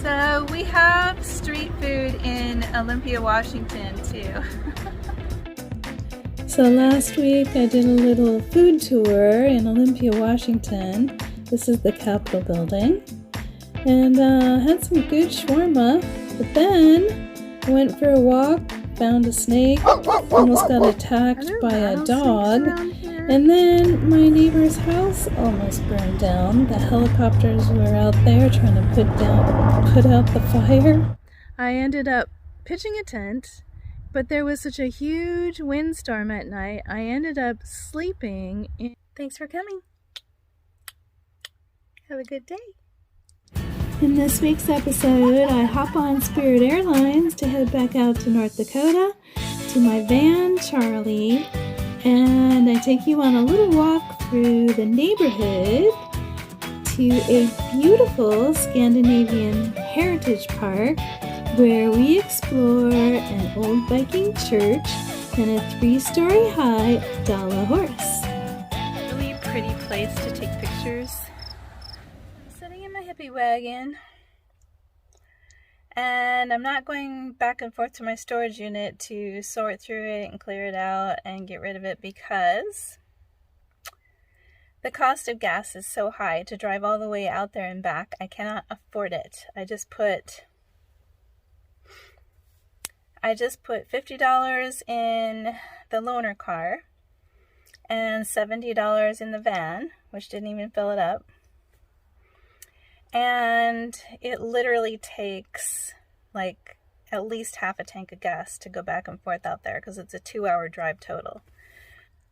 So we have street food in Olympia, Washington too. So last week I did a little food tour in Olympia, Washington. This is the Capitol building. And had some good shawarma, but then I went for a walk, found a snake, almost got attacked by a dog, and then my neighbor's house almost burned down. The helicopters were out there trying to put out the fire. I ended up pitching a tent, but there was such a huge windstorm at night, I ended up sleeping in... Thanks for coming. Have a good day. In this week's episode, I hop on Spirit Airlines to head back out to North Dakota to my van, Charlie, and I take you on a little walk through the neighborhood to a beautiful Scandinavian heritage park where we explore an old Viking church and a 3-story high Dala horse. Really pretty place to take pictures. I'm sitting in my hippie wagon and I'm not going back and forth to my storage unit to sort through it and clear it out and get rid of it because the cost of gas is so high to drive all the way out there and back. I cannot afford it. I just put $50 in the loaner car and $70 in the van, which didn't even fill it up. And it literally takes like at least half a tank of gas to go back and forth out there because it's a 2-hour drive total.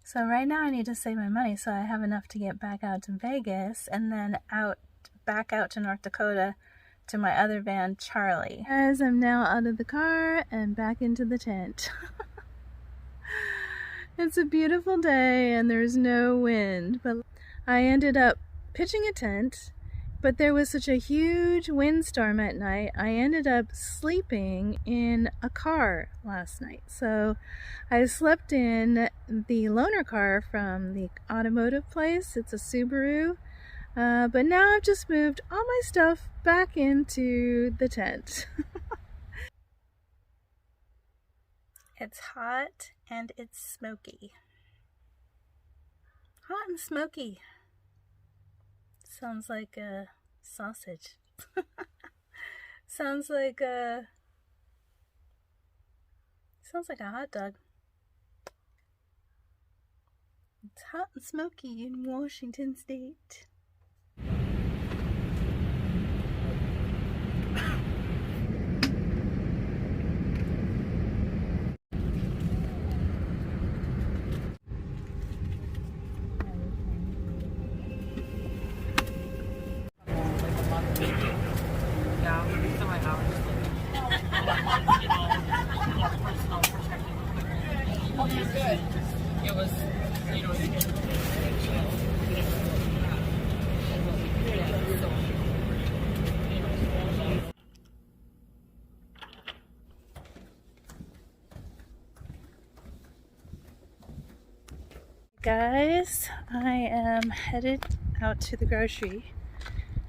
So right now I need to save my money so I have enough to get back out to Vegas and then back out to North Dakota to my other van, Charlie. As I'm now out of the car and back into the tent. It's a beautiful day and there's no wind, but I ended up pitching a tent, but there was such a huge windstorm at night, I ended up sleeping in a car last night. So I slept in the loaner car from the automotive place. It's a Subaru. But now I've just moved all my stuff back into the tent. It's hot and it's smoky. Hot and smoky. Sounds like a sausage. Sounds like a hot dog. It's hot and smoky in Washington State. Guys, I am headed out to the grocery.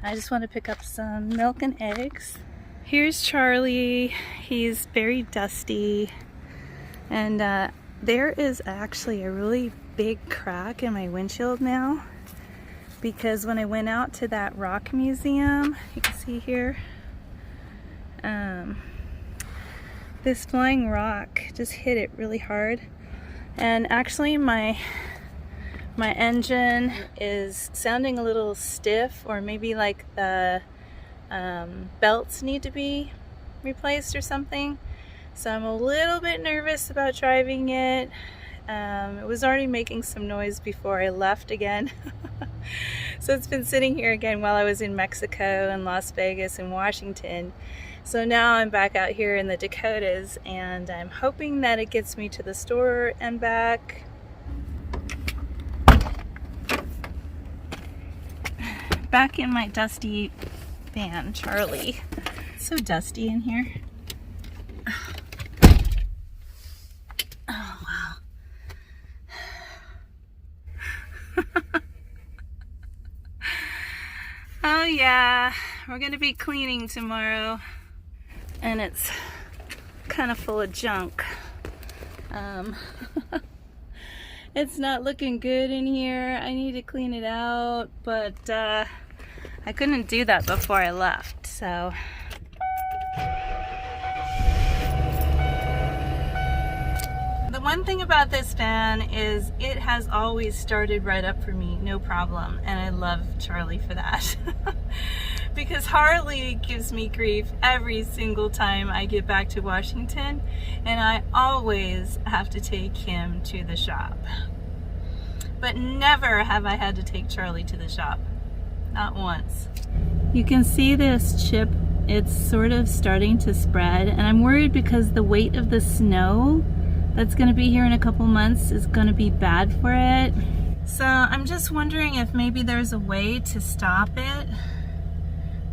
I just want to pick up some milk and eggs. Here's Charlie. He's very dusty, and there is actually a really big crack in my windshield now because when I went out to that rock museum, you can see here, this flying rock just hit it really hard, and actually my engine is sounding a little stiff, or maybe like the belts need to be replaced or something. So I'm a little bit nervous about driving it. It was already making some noise before I left again. So it's been sitting here again while I was in Mexico and Las Vegas and Washington. So now I'm back out here in the Dakotas and I'm hoping that it gets me to the store and back. Back in my dusty van, Charlie. It's so dusty in here. Oh, wow. Oh, yeah. we're gonna be cleaning tomorrow, and it's kind of full of junk. It's not looking good in here. I need to clean it out, but I couldn't do that before I left, so. The one thing about this fan is it has always started right up for me, no problem, and I love Charlie for that. Because Harley gives me grief every single time I get back to Washington, and I always have to take him to the shop. But never have I had to take Charlie to the shop. Not once. You can see this chip, it's sort of starting to spread, and I'm worried because the weight of the snow that's going to be here in a couple months is going to be bad for it. So I'm just wondering if maybe there's a way to stop it,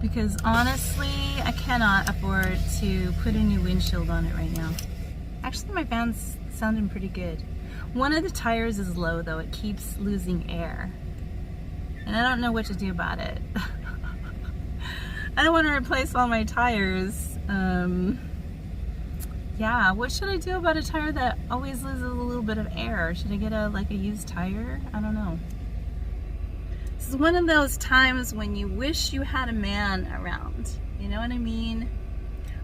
because honestly I cannot afford to put a new windshield on it right now. Actually my van's sounding pretty good. One of the tires is low though, it keeps losing air and I don't know what to do about it. I don't want to replace all my tires. Yeah, what should I do about a tire that always loses a little bit of air? Should I get like a used tire? I don't know. This is one of those times when you wish you had a man around. You know what I mean?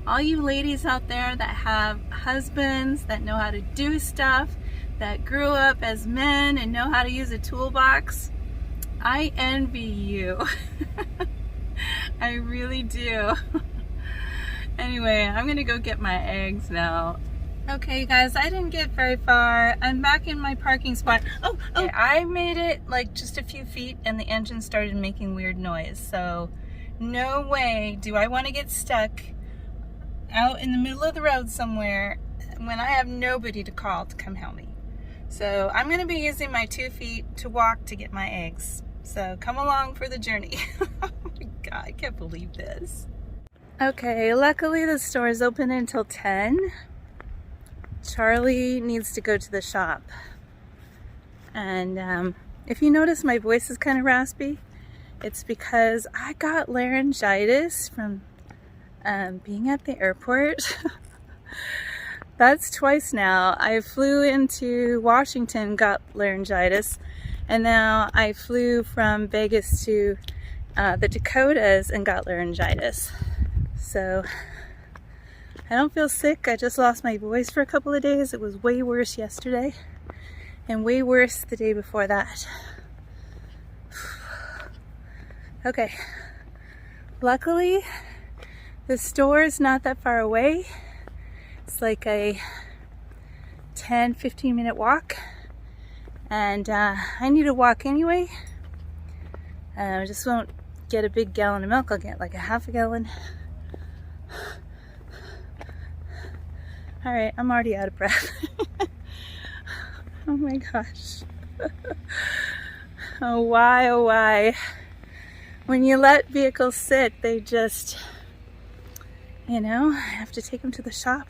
All you ladies out there that have husbands that know how to do stuff, that grew up as men and know how to use a toolbox, I envy you. I really do. Anyway, I'm gonna go get my eggs now. Okay guys, I didn't get very far. I'm back in my parking spot. Oh, I made it like just a few feet and the engine started making weird noise. So no way do I want to get stuck out in the middle of the road somewhere when I have nobody to call to come help me. So I'm gonna be using my 2 feet to walk to get my eggs. So come along for the journey. Oh my God, I can't believe this. Okay, luckily the store is open until 10. Charlie needs to go to the shop. And if you notice my voice is kind of raspy, it's because I got laryngitis from being at the airport. That's twice now. I flew into Washington, got laryngitis, and now I flew from Vegas to the Dakotas and got laryngitis. So I don't feel sick. I just lost my voice for a couple of days. It was way worse yesterday and way worse the day before that. Okay, luckily the store is not that far away. It's like a 10-15 minute walk, and I need to walk anyway. I just won't get a big gallon of milk. I'll get like a half a gallon. All right, I'm already out of breath. Oh my gosh. Oh why? When you let vehicles sit, they just, you know, I have to take them to the shop.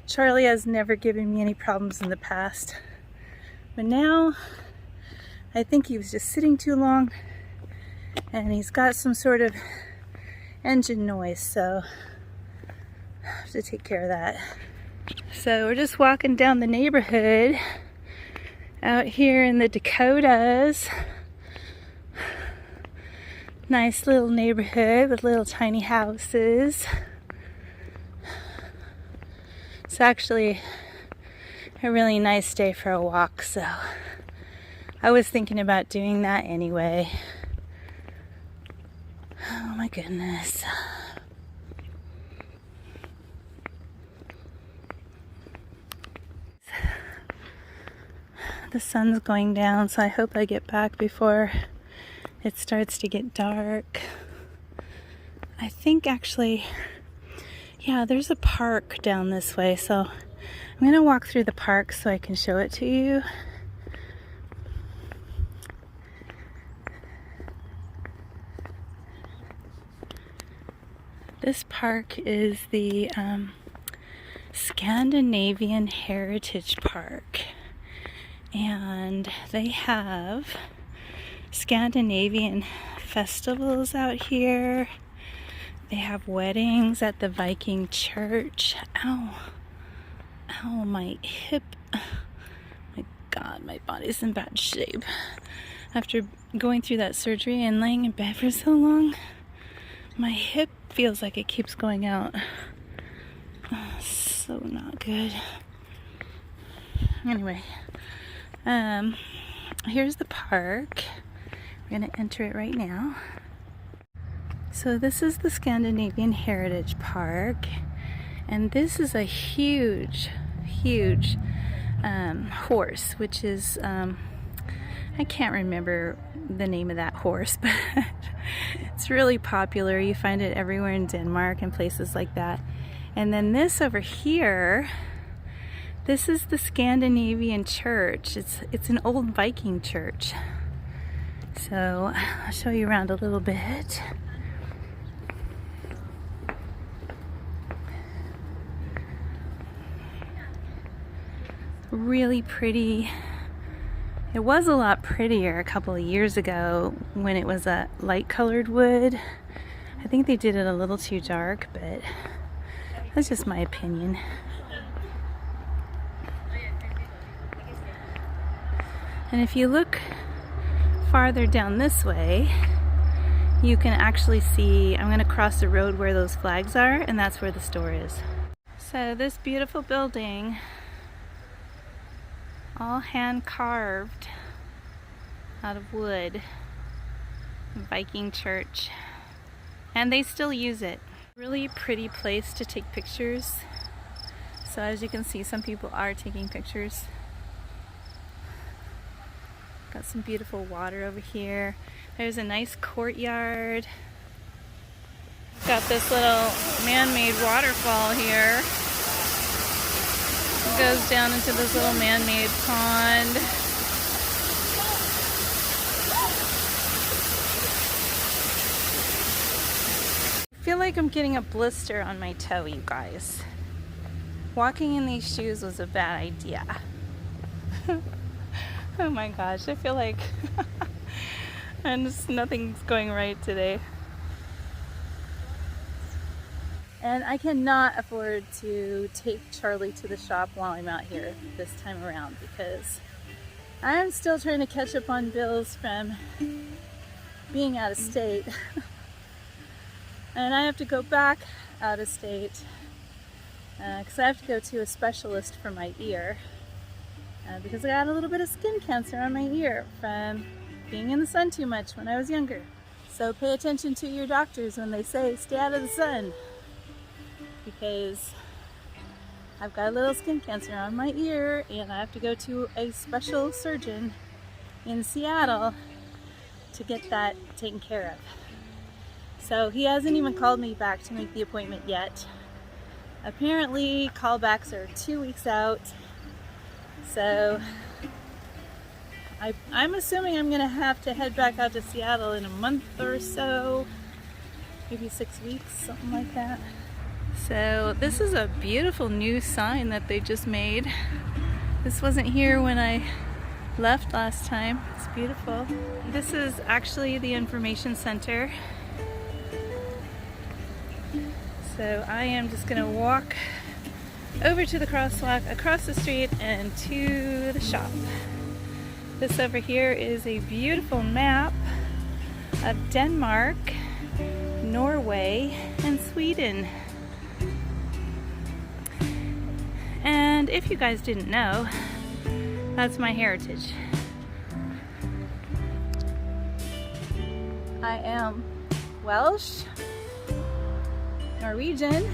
Charlie has never given me any problems in the past, but now I think he was just sitting too long and he's got some sort of engine noise, so I have to take care of that. So we're just walking down the neighborhood out here in the Dakotas. Nice little neighborhood with little tiny houses. It's actually a really nice day for a walk, so I was thinking about doing that anyway. Oh my goodness. The sun's going down, so I hope I get back before it starts to get dark. I think actually, yeah, there's a park down this way, so I'm gonna walk through the park so I can show it to you. This park is the Scandinavian Heritage Park, and they have Scandinavian festivals out here. They have weddings at the Viking Church. Ow. Ow, my hip. My God, my body's in bad shape. After going through that surgery and laying in bed for so long, my hip feels like it keeps going out. Oh, so not good. Anyway, here's the park. We're gonna enter it right now. So this is the Scandinavian Heritage Park, and this is a huge horse, which is I can't remember the name of that horse, but it's really popular. You find it everywhere in Denmark and places like that. And then this over here, this is the Scandinavian Church. It's an old Viking church. So I'll show you around a little bit. Really pretty. It was a lot prettier a couple of years ago when it was a light colored wood. I think they did it a little too dark, but that's just my opinion. And if you look farther down this way, you can actually see, I'm going to cross the road where those flags are, and that's where the store is. So this beautiful building, all hand carved out of wood, Viking Church, and they still use it. Really pretty place to take pictures. So as you can see, some people are taking pictures. Got some beautiful water over here. There's a nice courtyard. Got this little man-made waterfall here. It goes down into this little man-made pond. I feel like I'm getting a blister on my toe, you guys. Walking in these shoes was a bad idea. Oh my gosh, I feel like nothing's going right today. And I cannot afford to take Charlie to the shop while I'm out here this time around, because I'm still trying to catch up on bills from being out of state. And I have to go back out of state because I have to go to a specialist for my ear because I got a little bit of skin cancer on my ear from being in the sun too much when I was younger. So pay attention to your doctors when they say stay out of the sun, because I've got a little skin cancer on my ear and I have to go to a special surgeon in Seattle to get that taken care of. So he hasn't even called me back to make the appointment yet. Apparently callbacks are 2 weeks out. So I'm assuming I'm gonna have to head back out to Seattle in a month or so, maybe 6 weeks, something like that. So this is a beautiful new sign that they just made. This wasn't here when I left last time. It's beautiful. This is actually the information center. So I am just gonna walk over to the crosswalk across the street and to the shop. This over here is a beautiful map of Denmark, Norway, and Sweden. And if you guys didn't know, that's my heritage. I am Welsh, Norwegian,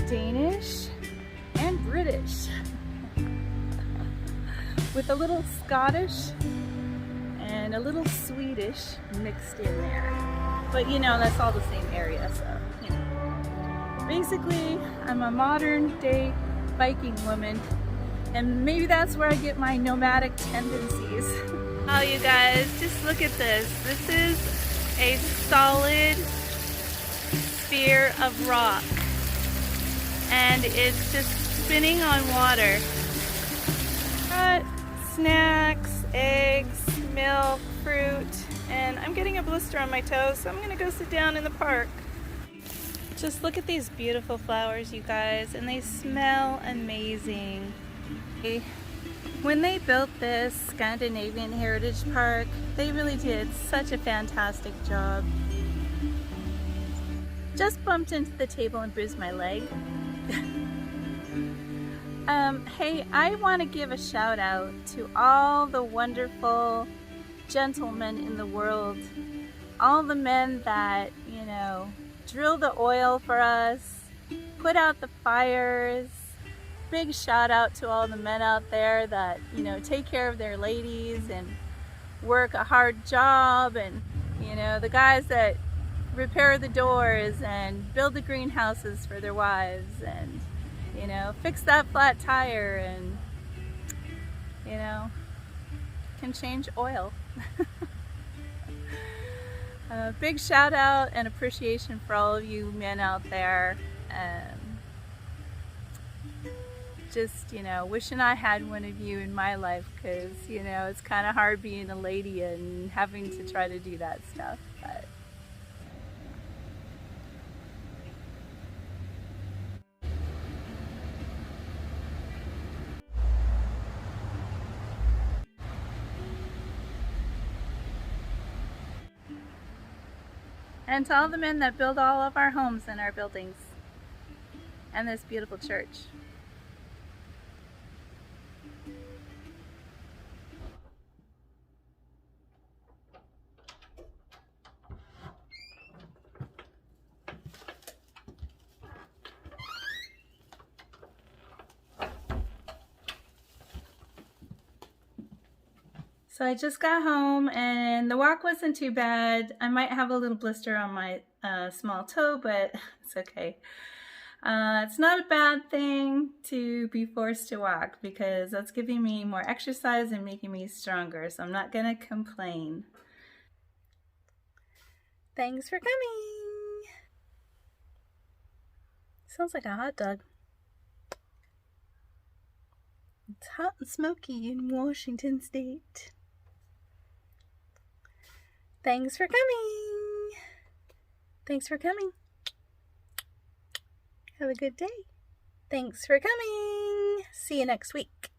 Danish, and British, with a little Scottish and a little Swedish mixed in there. But you know, that's all the same area, so you know. Basically, I'm a modern day Viking woman, and maybe that's where I get my nomadic tendencies. Oh, you guys, just look at this. This is a solid sphere of rock, and it's just spinning on water. Got snacks, eggs, milk, fruit. and I'm getting a blister on my toes, so I'm gonna go sit down in the park. Just look at these beautiful flowers, you guys, and they smell amazing. When they built this Scandinavian Heritage Park, they really did such a fantastic job. Just bumped into the table and bruised my leg. Hey, I want to give a shout out to all the wonderful gentlemen in the world, all the men that, you know, drill the oil for us, put out the fires. Big shout out to all the men out there that, you know, take care of their ladies and work a hard job, and, you know, the guys that repair the doors and build the greenhouses for their wives, and, you know, fix that flat tire, and, you know, can change oil. Big shout out and appreciation for all of you men out there. Just, you know, wishing I had one of you in my life, because, you know, it's kind of hard being a lady and having to try to do that stuff. But and to all the men that build all of our homes and our buildings and this beautiful church. So I just got home and the walk wasn't too bad. I might have a little blister on my small toe, but it's okay. It's not a bad thing to be forced to walk, because that's giving me more exercise and making me stronger, so I'm not gonna complain. Thanks for coming. Sounds like a hot dog. It's hot and smoky in Washington State. Thanks for coming. Thanks for coming. Have a good day. Thanks for coming. See you next week.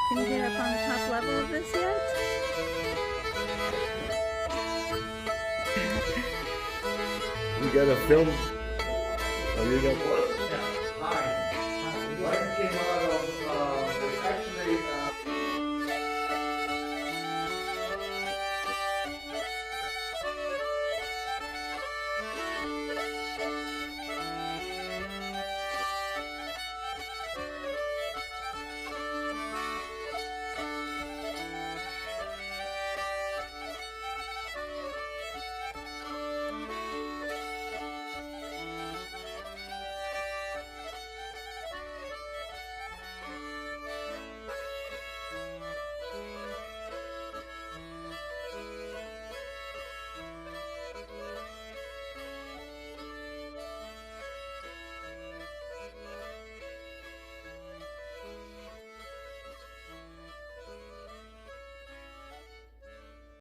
Can you get up on the top level of this yet? You gotta film. Oh, you got what?